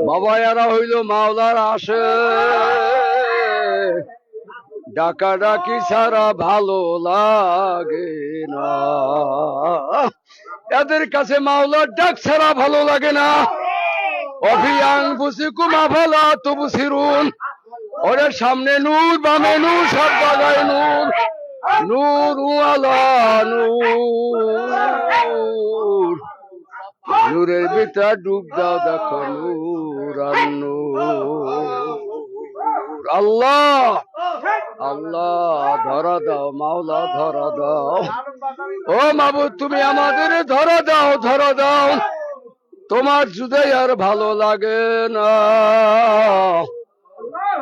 বাবা এরা হইল মাওলার আসে, ডাকা ডাকি ছাড়া ভালো লাগে না, এদের কাছে মাওলার ডাক ছাড়া ভালো লাগে না। অভিয়াং বুসিকুমা ভালা তবু সিরুন, ওরে সামনে নূর বামে নূর সব জায়গায় নূর, নূর আলা নূর, নূরের ভিতর ডুব দাও দেখো নূর আর নূর। আল্লাহ আল্লাহ ধরা দাও মাওলা ধরা দাও, ও মাবুদ তুমি আমাদের ধরা দাও ধরা দাও, তোমার জুদাই আর ভালো লাগে না,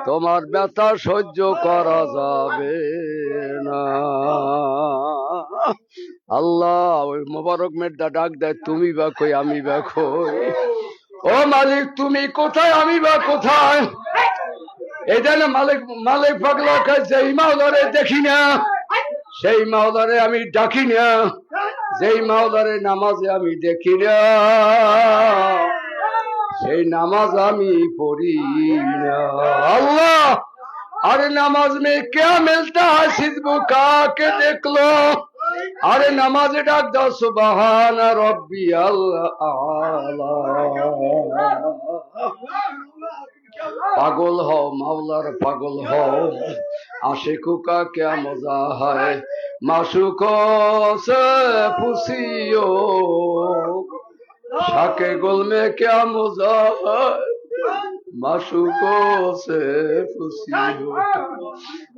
তোমার ব্যথা সহ্য করা যাবে না। আল্লাহ ওই মোবারক মেয়েটা ডাক দেয়, তুমি বা কই আমি বা কই, ও মালিক তুমি কোথায় আমি বা কোথায়। এই জন্য মালিক মালিক পাগলা যেই মাওলারে দেখি না সেই মাওলারে আমি ডাকি না, যেই মাওলারে নামাজে আমি দেখি না সেই নামাজ আমি পড়ি না। আল্লাহ अरे नमाज में क्या मिलता है सिद्बू काके देख लो, अरे नमाज डाक दो सुबहान रब्बी आला। पागल हो मौलार पागल हो, आशिकों का क्या मजा है, माशूकों से पूछियो शाके गुल में क्या मजा है, माशूकों से पूछियो।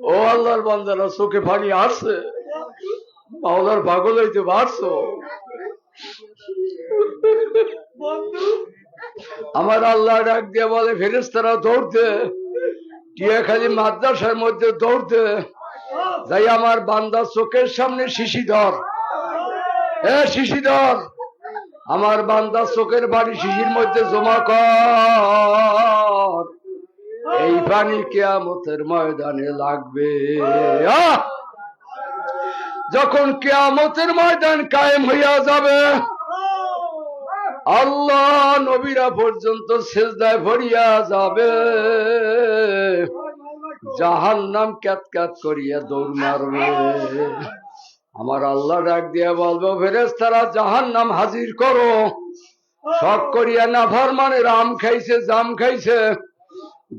ओ अल्लाहर बंदारा चोखे पानी आसছে, মাওলার পাগল হইতে পারছো। আমার আল্লাহ ডাক দিয়ে বলে ফেরেশতারা দৌড়তে, টিয়া খালি মাদ্রাসার মধ্যে দৌড়তে যাই আমার বান্দার চোখের সামনে শিশি ধর, এ শিশি ধর, আমার বান্দার চোখের বাড়ি শিশির মধ্যে জমা কর, এই পানি কিয়ামতের ময়দানে লাগবে। যখন কিয়ামতের ময়দান কায়েম হইয়া যাবে, আল্লাহ নবীরা পর্যন্ত সিজদায় পড়িয়া যাবে, জাহান্নাম ক্যাত ক্যাত করিয়া দৌড় মারবে। আমার আল্লাহ ডাক দিয়া বলবো ফেরেশতারা জাহান্নাম হাজির করো, শখ করিয়া নাফরমানের আম খাইছে জাম খাইছে,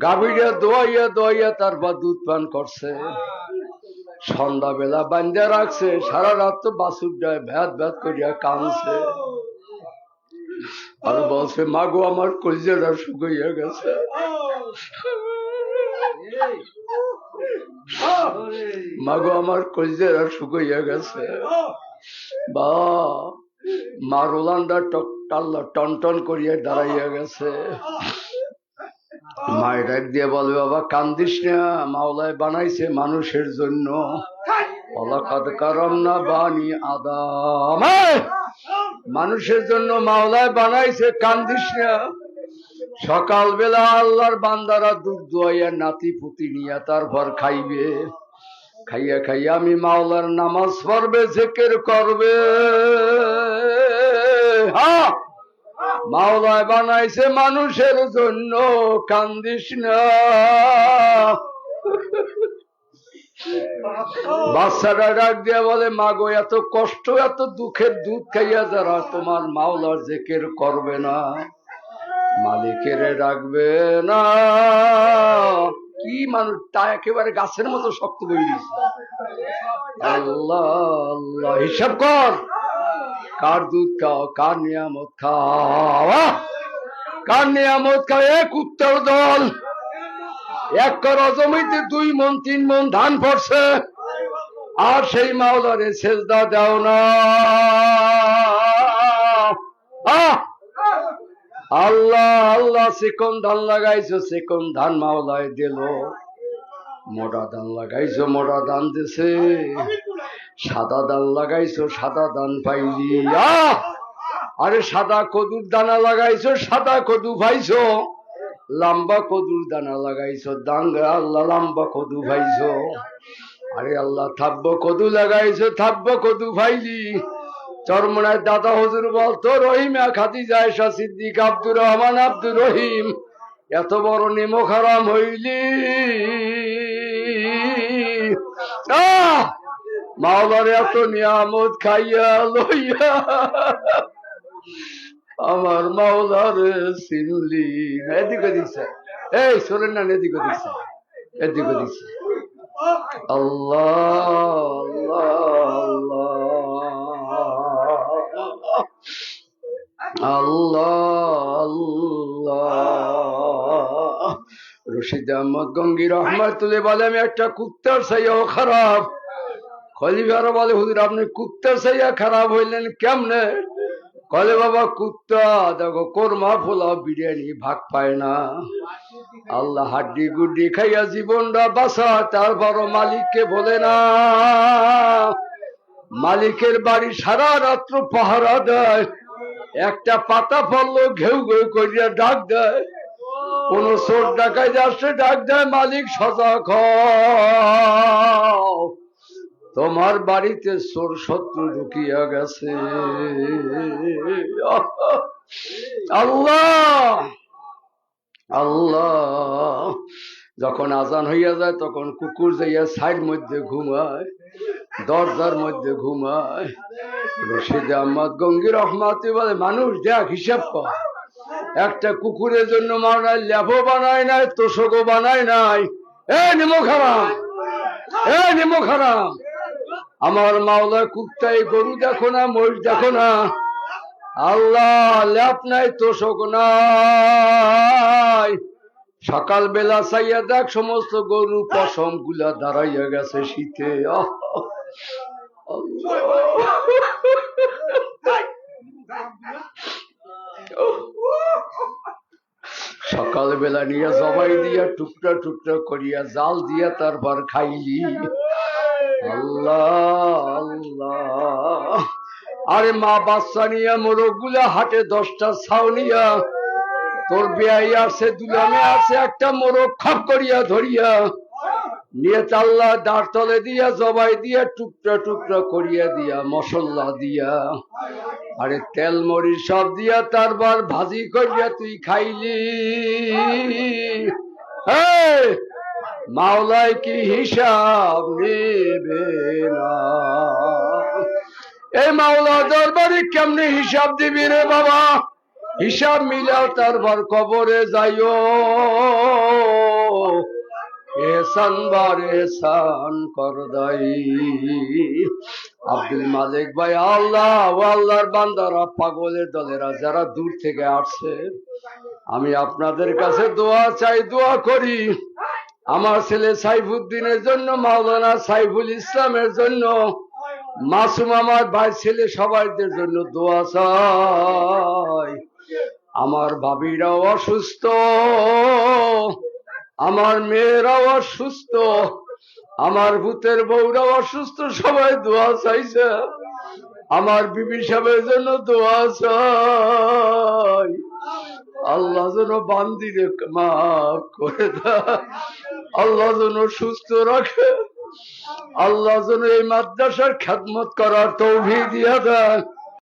গাভীরা দোয়াইয়া দোয়াইয়া তারপর দুধ পান করছে, সন্ধ্যাবেলা বান্ধা রাখছে, সারা রাত তো বাসুরটায় ভ্যাত ভ্যাত করিয়া কাঁদছে আর বলছে মাগো আমার কলিজাটা শুকাইয়া গেছে, মাগো আমার কলিজাটা শুকাইয়া গেছে। বা মার ওলানটা টন টন করিয়া দাঁড়াইয়া গেছে। মায়ের ডাক দিয়ে বলবে বাবা কান্দিস না, মাওলায় বানাইছে মানুষের জন্য, ওয়ালাকাদ কারামনা বানি আদম, মানুষের জন্য মাওলায় বানাইছে, কান্দিস না। সকালবেলা আল্লাহর বান্দারা দুধ দোয়াইয়া নাতি পুতি নিয়ে তারপর খাইবে, খাইয়া খাইয়া আমি মাওলার নামাজ পড়বে জিকির করবে। হ্যাঁ মাওলায় বানাইছে মানুষের জন্য, কান্দিস না। বাচ্চারা ডাক দিয়া বলে মাগো এত কষ্ট এত দুঃখের দুধ খাইয়া যারা তোমার মাওলার জিকির করবে না, মালিকের ডাকবে না, কি মানুষ তা একেবারে গাছের মতো শক্ত হয়ে গেছে। আল্লাহ আল্লাহ হিসাব কর, কার দুধ খাও, কার নিয়ামত খাও, কার নিয়ামত খাও। এক উত্তর দল এক করা জমিতে 2 মণ 3 মণ ধান পড়ছে, আর সেই মাওলারে সেজদা দাও না। আল্লাহ আল্লাহ চিকন ধান লাগাইছো, চিকন ধান মাওলায় দিল, মোটা ধান লাগাইছো মোটা ধান দিছে, সাদা ধান লাগাইছো সাদা ধান পাইলি। আরে সাদা কদুর দানা লাগাইছো সাদা কদু পাইছো, লম্বা কদুর দানা লাগাইছো দাঙ্গা আল্লাহ লম্বা কদু পাইছো। আরে আল্লাহ থাব্ব কদু লাগাইছো থাব্ব কদু পাইলি, চরমনায় দাদা হুজুর বলতো রহিমা খাদিজা আয়েশা সিদ্দিক আব্দুর রহমান আব্দুর রহিম এত বড় নিমক হারাম হইলি মাওলার এত নিয়ামত খাইয়া লইয়া আমার মাওলার চিনলি এদিকে দিচ্ছে এই শোনেন না এদিকে দিচ্ছে এদিকে দিচ্ছে আল্লাহ আল্লাহ আল্লাহ রশিদ আহমদ গঙ্গি রহমাতুল্লাহ বলে আমি একটা কুত্তার চাইয়াও খারাপ। খলিফারা বলে হুজুর আপনি কুত্তার চাইয়া খারাপ হইলেন কেমনে? কলে বাবা কুত্তা দেখো কোরমা পোলাও বিরিয়ানি ভাগ পায় না, আল্লাহ হাড্ডি গুড্ডি খাইয়া জীবনটা বাঁচা, তারপরও মালিককে বলে না। মালিকের বাড়ি সারা রাত্র পাহারা দেয়, একটা পাতা পড়লো ঘেউ ঘেউ করিয়া ডাক দেয়, কোন চোর ডাকাইতে আসলে ডাক দেয় মালিক সজাগ হও, তোমার বাড়িতে চোর শত্রু ঢুকিয়া গেছে। আল্লাহ আল্লাহ যখন আজান হইয়া যায় তখন কুকুর যাইয়া সাইড মধ্যে ঘুমায়, দরজার মধ্যে ঘুমায়। রশিদ আহমদ গঙ্গি রহমাতি বলে মানুষ দেখ হিসাব কর, একটা কুকুরের জন্য মাওলানা লেপও বানায় নাই, তোষকও বানায় নাই। এ নিমক হারাম, এ নিমক হারাম। আমার মাওলা কুত্তাই গরু দেখো না, মহিষ দেখো না, আল্লাহ লেপ নাই, তোষক নাই। সকাল বেলা চাইয়া দেখ সমস্ত গরু পশম গুলা দাঁড়াইয়া গেছে শীতে। সকাল বেলা নিয়ে জবাই দিয়া টুকরা টুকরা করিয়া জাল দিয়া তারপর খাইলি। আল্লাহ আল্লাহ। আরে মা বাচ্চা নিয়ে মোরগ গুলা হাটে 10টা ছাও নিয়া, তোর বেয়াই আছে দুলামে আছে, একটা মোরগ খপ করিয়া ধরিয়া নিয়ে চাল্লা দাঁড় তলে দিয়া জবাই দিয়া টুকরা টুকরা করিয়া দিয়া মশলা দিয়া আরে তেল মরিচ সব দিয়া তারপর ভাজি করিয়া তুই খাইলি। মাওলায় কি হিসাব নেবে না? এই মাওলা দরবারে কেমনে হিসাব দিবি রে বাবা? হিসাব মিলাও তারপর কবরে যাইও। এহসান বার এহসান করদাই। আব্দুল মালিক ভাই আল্লাহ আল্লাহর বান্দারা পাগলের দলেরা যারা দূর থেকে আসছে, আমি আপনাদের কাছে দোয়া চাই, দোয়া করি আমার ছেলে সাইফুদ্দিনের জন্য, মাওলানা সাইফুল ইসলামের জন্য, মাসুম আমার ভাই ছেলে সবাইদের জন্য দোয়া চাই। আমার ভাবিরাও অসুস্থ, আমার মেয়েরাও অসুস্থ, আমার ভূতের বউরাও অসুস্থ, সবাই দোয়া চাইছে। আমার বিবি সাহেবের জন্য দোয়া চাই, আল্লাহ যেন বান্দিরে মাফ করে দেয়, আল্লাহ যেন সুস্থ রাখে, আল্লাহ যেন এই মাদ্রাসার খেদমত করার তৌফিক দিয়া দেয়।